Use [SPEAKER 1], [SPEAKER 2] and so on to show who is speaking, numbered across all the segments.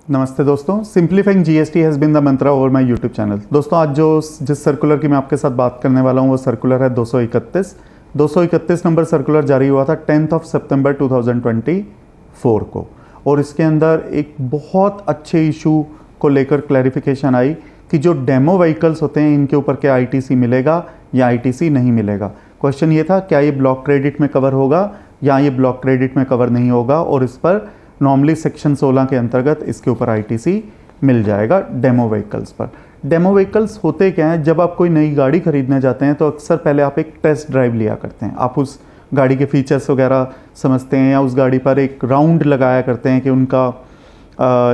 [SPEAKER 1] नमस्ते दोस्तों, simplifying GST has been the Mantra over my YouTube channel. दोस्तों आज जिस सर्कुलर की मैं आपके साथ बात करने वाला हूँ वो सर्कुलर है 231 नंबर सर्कुलर जारी हुआ था 10 सितंबर 2024 को, और इसके अंदर एक बहुत अच्छे इशू को लेकर क्लैरिफिकेशन आई कि जो डेमो व्हीकल्स होते हैं इनके ऊपर क्या आईटीसी मिलेगा या आईटीसी नहीं मिलेगा। क्वेश्चन ये था, क्या ये ब्लॉक क्रेडिट में कवर होगा या ये ब्लॉक क्रेडिट में कवर नहीं होगा, और इस पर नॉर्मली सेक्शन 16 के अंतर्गत इसके ऊपर आईटीसी मिल जाएगा डेमो व्हीकल्स पर। डेमो व्हीकल्स होते क्या हैं, जब आप कोई नई गाड़ी खरीदने जाते हैं तो अक्सर पहले आप एक टेस्ट ड्राइव लिया करते हैं। आप उस गाड़ी के फीचर्स वगैरह समझते हैं या उस गाड़ी पर एक राउंड लगाया करते हैं कि उनका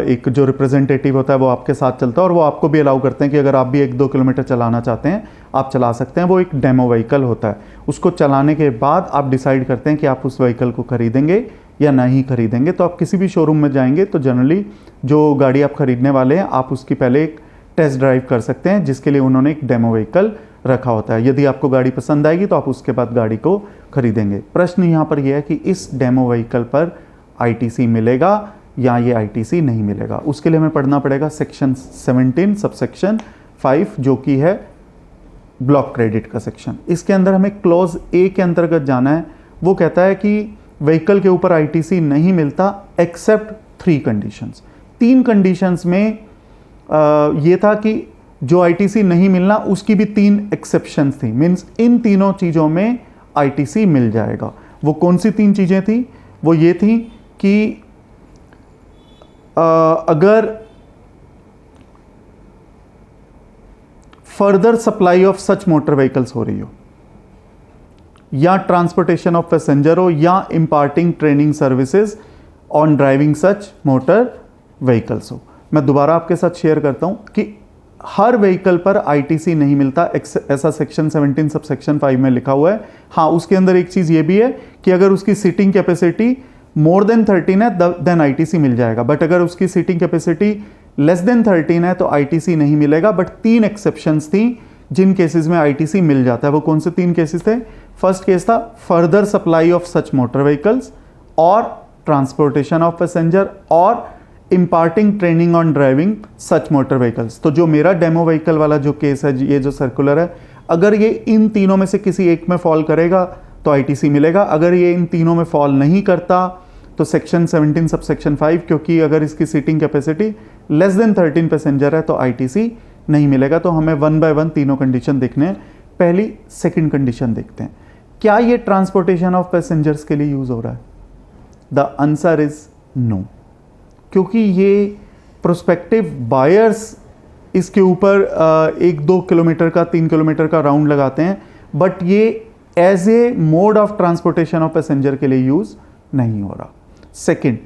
[SPEAKER 1] एक जो रिप्रेजेंटेटिव होता है वो आपके साथ चलता है, और वो आपको भी अलाउ करते हैं कि अगर आप भी 1-2 किलोमीटर चलाना चाहते हैं आप चला सकते हैं। वो एक डेमो व्हीकल होता है। उसको चलाने के बाद आप डिसाइड करते हैं कि आप उस व्हीकल को खरीदेंगे या नहीं खरीदेंगे। तो आप किसी भी शोरूम में जाएंगे तो जनरली जो गाड़ी आप खरीदने वाले हैं आप उसकी पहले एक टेस्ट ड्राइव कर सकते हैं, जिसके लिए उन्होंने एक डेमो व्हीकल रखा होता है। यदि आपको गाड़ी पसंद आएगी तो आप उसके बाद गाड़ी को खरीदेंगे। प्रश्न यहाँ पर यह है कि इस डेमो व्हीकल पर आईटीसी मिलेगा या ये आईटीसी नहीं मिलेगा। उसके लिए हमें पढ़ना पड़ेगा सेक्शन 17 सबसेक्शन 5 जो कि है ब्लॉक क्रेडिट का सेक्शन। इसके अंदर हमें क्लॉज ए के अंतर्गत जाना है। वो कहता है कि व्हीकल के ऊपर आईटीसी नहीं मिलता एक्सेप्ट 3 कंडीशंस। 3 कंडीशंस में ये था कि जो आईटीसी नहीं मिलना उसकी भी 3 एक्सेप्शंस थी। मीन्स इन तीनों चीज़ों में आईटीसी मिल जाएगा। वो कौन सी 3 चीज़ें थी? वो ये थी कि अगर further supply of such motor vehicles हो रही हो, या ट्रांसपोर्टेशन ऑफ पैसेंजर हो, या imparting training services on driving such motor vehicles हो। मैं दोबारा आपके साथ शेयर करता हूं कि हर व्हीकल पर आईटीसी नहीं मिलता, ऐसा सेक्शन 17 सबसेक्शन 5 में लिखा हुआ है। हाँ, उसके अंदर एक चीज़ ये भी है कि अगर उसकी सीटिंग कैपेसिटी मोर देन 13 है देन आईटीसी मिल जाएगा, बट अगर उसकी सीटिंग कैपेसिटी लेस देन 13 है तो आईटीसी नहीं मिलेगा। बट 3 एक्सेप्शंस थी जिन केसेस में आईटीसी मिल जाता है। वो कौन से 3 केसेस थे? फर्स्ट केस था further supply of such motor vehicles, और ट्रांसपोर्टेशन ऑफ पैसेंजर, और imparting training on driving such motor vehicles. तो जो मेरा डेमो व्हीकल वाला जो केस है, ये जो सर्कुलर है, अगर ये इन तीनों में से किसी एक में फॉल करेगा तो आईटीसी मिलेगा। अगर ये इन तीनों में फॉल नहीं करता तो सेक्शन 17 सबसेक्शन 5, क्योंकि अगर इसकी seating capacity less than 13 passenger है तो आईटीसी नहीं मिलेगा। तो हमें 1 बाय 1 तीनों कंडीशन देखने हैं। पहली सेकंड कंडीशन देखते हैं, क्या ये ट्रांसपोर्टेशन ऑफ पैसेंजर्स के लिए यूज हो रहा है? द आंसर इज नो, क्योंकि ये प्रोस्पेक्टिव बायर्स इसके ऊपर 1-2 किलोमीटर का 3 किलोमीटर का राउंड लगाते हैं, बट ये as a mode of transportation of passenger के लिए यूज नहीं हो रहा। सेकंड,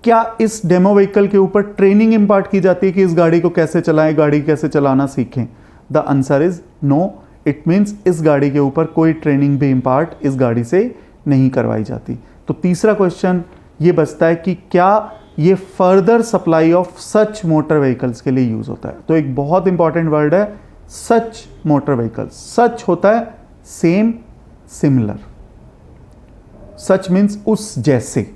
[SPEAKER 1] क्या इस डेमो व्हीकल के ऊपर ट्रेनिंग इंपार्ट की जाती है कि इस गाड़ी को कैसे चलाएं, गाड़ी कैसे चलाना सीखें? The answer is no. It means इस गाड़ी के ऊपर कोई ट्रेनिंग भी इंपार्ट इस गाड़ी से नहीं करवाई जाती। तो तीसरा क्वेश्चन ये बचता है कि क्या ये further supply of such motor vehicles के लिए यूज होता है? तो एक बहुत इंपॉर्टेंट वर्ड है सच मोटर व्हीकल्स। सच होता है सेम, सिमिलर। सच मीन्स उस जैसे।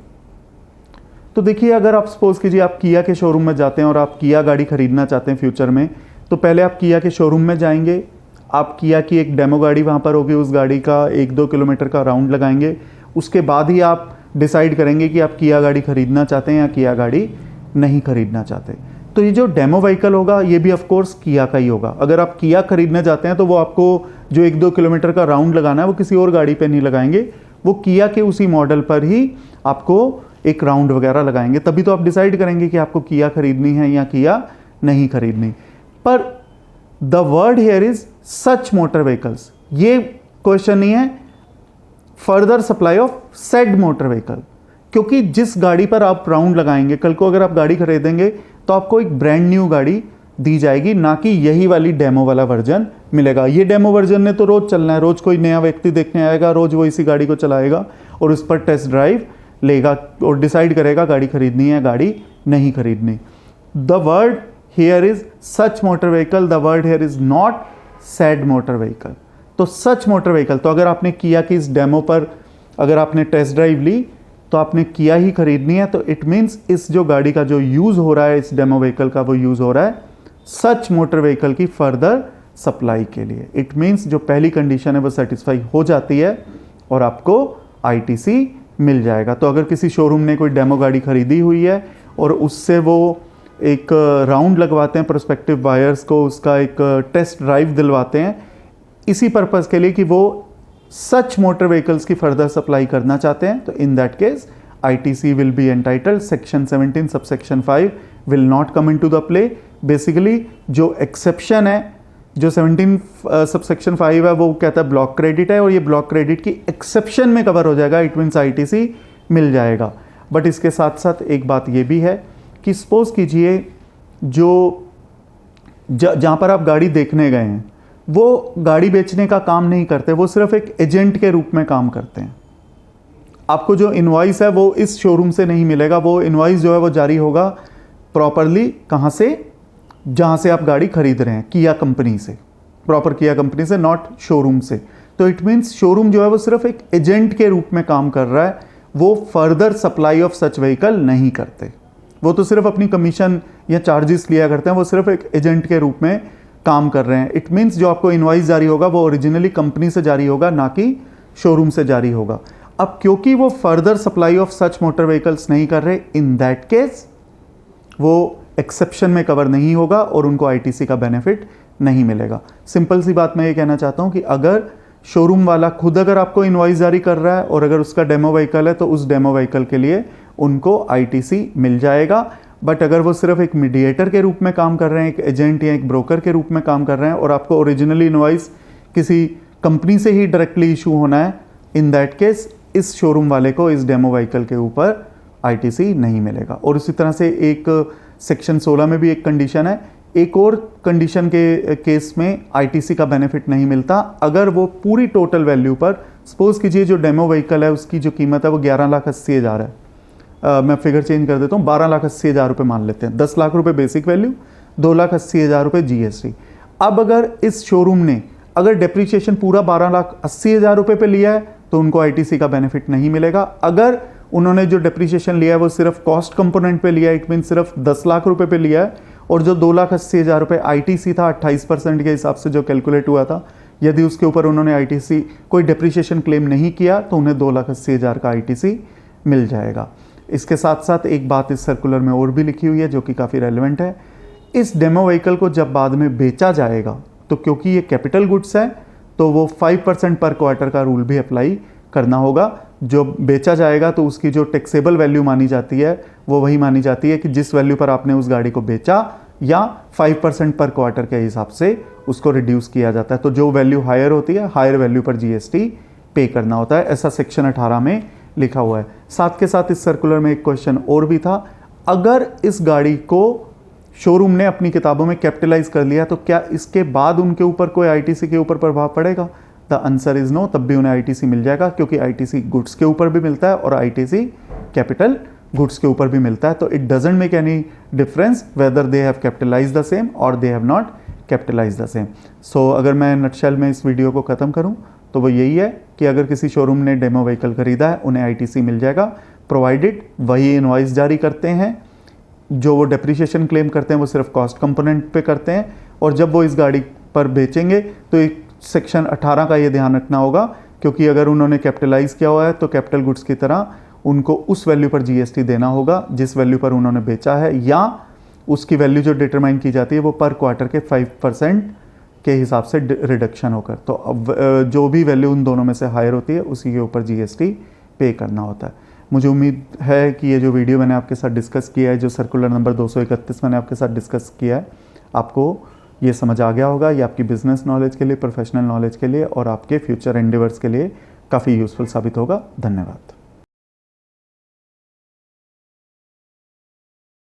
[SPEAKER 1] तो देखिए, अगर आप सपोज कीजिए आप किया के शोरूम में जाते हैं और आप किया गाड़ी खरीदना चाहते हैं फ्यूचर में, तो पहले आप किया के शोरूम में जाएंगे, आप किया की एक डेमो गाड़ी वहाँ पर होगी, उस गाड़ी का 1-2 किलोमीटर का राउंड लगाएंगे। उसके बाद ही आप डिसाइड करेंगे कि आप किया गाड़ी खरीदना चाहते हैं या किया गाड़ी नहीं खरीदना चाहते। तो ये जो डेमो व्हीकल होगा ये भी ऑफकोर्स किया का ही होगा। अगर आप किया खरीदना चाहते हैं तो वो आपको जो 1-2 किलोमीटर का राउंड लगाना है वो किसी और गाड़ी पर नहीं लगाएंगे, वो किया के उसी मॉडल पर ही आपको एक राउंड वगैरह लगाएंगे। तभी तो आप डिसाइड करेंगे कि आपको किया खरीदनी है या किया नहीं खरीदनी। पर the word here is such motor vehicles. ये क्वेश्चन नहीं है further supply of said motor vehicle, क्योंकि जिस गाड़ी पर आप राउंड लगाएंगे, कल को अगर आप गाड़ी खरीदेंगे तो आपको एक ब्रांड न्यू गाड़ी दी जाएगी, ना कि यही वाली डेमो वाला वर्जन मिलेगा। ये डेमो वर्जन ने तो रोज चलना है, रोज कोई नया व्यक्ति देखने आएगा, रोज वो इसी गाड़ी को चलाएगा और उस पर टेस्ट ड्राइव लेगा और डिसाइड करेगा गाड़ी खरीदनी है गाड़ी नहीं खरीदनी। The word here is such motor vehicle, the word here is not sad motor vehicle. तो सच मोटर व्हीकल, तो अगर आपने किया कि इस डेमो पर अगर आपने टेस्ट ड्राइव ली तो आपने किया ही खरीदनी है, तो इट मीन्स इस जो गाड़ी का जो यूज़ हो रहा है, इस डेमो व्हीकल का वो यूज़ हो रहा है सच मोटर व्हीकल की फर्दर सप्लाई के लिए। इट मीन्स जो पहली कंडीशन है वो सेटिस्फाई हो जाती है और आपको आईटीसी मिल जाएगा। तो अगर किसी शोरूम ने कोई डेमो गाड़ी खरीदी हुई है और उससे वो एक राउंड लगवाते हैं प्रोस्पेक्टिव बायर्स को, उसका एक टेस्ट ड्राइव दिलवाते हैं इसी पर्पज़ के लिए कि वो सच मोटर व्हीकल्स की फर्दर सप्लाई करना चाहते हैं, तो in that case ITC will be entitled. Section 17 subsection 5 will not come into the play. Basically जो एक्सेप्शन है, जो 17 सबसेक्शन 5 है, वो कहता है ब्लॉक क्रेडिट है और ये ब्लॉक क्रेडिट की एक्सेप्शन में कवर हो जाएगा। इट मीन्स आईटीसी मिल जाएगा। बट इसके साथ साथ एक बात ये भी है कि सपोज कीजिए जहाँ पर आप गाड़ी देखने गए हैं वो गाड़ी बेचने का काम नहीं करते, वो सिर्फ एक एजेंट के रूप में काम करते हैं। आपको जो इनवॉइस है वो इस शोरूम से नहीं मिलेगा, वो इनवॉइस जो है वो जारी होगा प्रॉपरली कहाँ से, जहाँ से आप गाड़ी खरीद रहे हैं, किया कंपनी से, प्रॉपर किया कंपनी से, नॉट शोरूम से। तो इट मीन्स शोरूम जो है वो सिर्फ एक एजेंट के रूप में काम कर रहा है, वो further supply of such vehicle नहीं करते। वो तो सिर्फ अपनी कमीशन या चार्जेस लिया करते हैं, वो सिर्फ एक एजेंट के रूप में काम कर रहे हैं। इट मीन्स जो आपको इनवॉइस जारी होगा वो ओरिजिनली कंपनी से जारी होगा, ना कि शोरूम से जारी होगा। अब क्योंकि वो further supply of such motor vehicles नहीं कर रहे, इन दैट केस वो एक्सेप्शन में कवर नहीं होगा और उनको आईटीसी का बेनिफिट नहीं मिलेगा। सिंपल सी बात मैं ये कहना चाहता हूँ कि अगर शोरूम वाला खुद अगर आपको इनवॉइस जारी कर रहा है और अगर उसका डेमो व्हीकल है, तो उस डेमो व्हीकल के लिए उनको आईटीसी मिल जाएगा। बट अगर वो सिर्फ एक मीडिएटर के रूप में काम कर रहे हैं, एक एजेंट या एक ब्रोकर के रूप में काम कर रहे हैं और आपको ओरिजिनली इनवॉइस किसी कंपनी से ही डायरेक्टली इशू होना है, इन दैट केस इस शोरूम वाले को इस डेमो व्हीकल के ऊपर आईटीसी नहीं मिलेगा। और इसी तरह से एक सेक्शन 16 में भी एक कंडीशन है, एक और कंडीशन के केस में आईटीसी का बेनिफिट नहीं मिलता अगर वो पूरी टोटल वैल्यू पर, सपोज कीजिए जो डेमो व्हीकल है उसकी जो कीमत है वो 11,80,000 है, मैं फिगर चेंज कर देता हूँ, 12,80,000 रुपये मान लेते हैं। 10 लाख रुपए बेसिक वैल्यू, 2,80,000 रुपये जीएसटी। अब अगर इस शोरूम ने अगर डेप्रीशिएशन पूरा 12,80,000 रुपये पे लिया है तो उनको आईटीसी का बेनिफिट नहीं मिलेगा। अगर उन्होंने जो डेप्रीशिएशन लिया है वो सिर्फ कॉस्ट कंपोनेंट पे लिया है, इट मीन सिर्फ 10 लाख रुपये पे लिया है, और जो 2,80,000 रुपये आईटीसी था 28% के हिसाब से जो कैलकुलेट हुआ था, यदि उसके ऊपर उन्होंने आईटीसी कोई डेप्रीशिएशन क्लेम नहीं किया तो उन्हें 2,80,000 का आईटीसी मिल जाएगा। इसके साथ साथ एक बात इस सर्कुलर में और भी लिखी हुई है जो कि काफ़ी रेलेवेंट है। इस डेमो व्हीकल को जब बाद में बेचा जाएगा तो क्योंकि ये कैपिटल गुड्स है तो वो 5% पर क्वार्टर का रूल भी अप्लाई करना होगा। जो बेचा जाएगा तो उसकी जो टैक्सेबल वैल्यू मानी जाती है वो वही मानी जाती है कि जिस वैल्यू पर आपने उस गाड़ी को बेचा, या 5% पर क्वार्टर के हिसाब से उसको रिड्यूस किया जाता है। तो जो वैल्यू हायर होती है, हायर वैल्यू पर जीएसटी पे करना होता है, ऐसा सेक्शन 18 में लिखा हुआ है। साथ के साथ इस सर्कुलर में एक क्वेश्चन और भी था, अगर इस गाड़ी को शोरूम ने अपनी किताबों में कैपिटलाइज कर लिया तो क्या इसके बाद उनके ऊपर कोई आईटीसी के ऊपर प्रभाव पड़ेगा? द आंसर इज नो, तब भी उन्हें आईटीसी मिल जाएगा क्योंकि आईटीसी गुड्स के ऊपर भी मिलता है और आईटीसी कैपिटल गुड्स के ऊपर भी मिलता है। तो it doesn't make any difference whether they have capitalize the same और they have not capitalize the same. So अगर मैं नटशेल में इस वीडियो को ख़त्म करूं तो वो यही है कि अगर किसी शोरूम ने डेमो व्हीकल खरीदा है उन्हें आईटीसी मिल जाएगा, प्रोवाइडेड वही इनवॉइस जारी करते हैं, जो वो डेप्रीशिएशन क्लेम करते हैं वो सिर्फ कॉस्ट कंपोनेंट पे करते हैं, और जब वो इस गाड़ी पर बेचेंगे तो एक सेक्शन 18 का ये ध्यान रखना होगा क्योंकि अगर उन्होंने कैपिटलाइज किया हुआ है तो कैपिटल गुड्स की तरह उनको उस वैल्यू पर जीएसटी देना होगा जिस वैल्यू पर उन्होंने बेचा है, या उसकी वैल्यू जो डिटरमाइन की जाती है वो पर क्वार्टर के 5% के हिसाब से रिडक्शन होकर। तो अब जो भी वैल्यू उन दोनों में से हायर होती है उसी के ऊपर जीएसटी पे करना होता है। मुझे उम्मीद है कि ये जो वीडियो मैंने आपके साथ डिस्कस किया है, जो सर्कुलर नंबर 231 मैंने आपके साथ डिस्कस किया है, आपको ये समझ आ गया होगा। ये आपकी बिजनेस नॉलेज के लिए, प्रोफेशनल नॉलेज के लिए और आपके फ्यूचर एंडेवर्स के लिए काफ़ी यूज़फुल साबित होगा। धन्यवाद।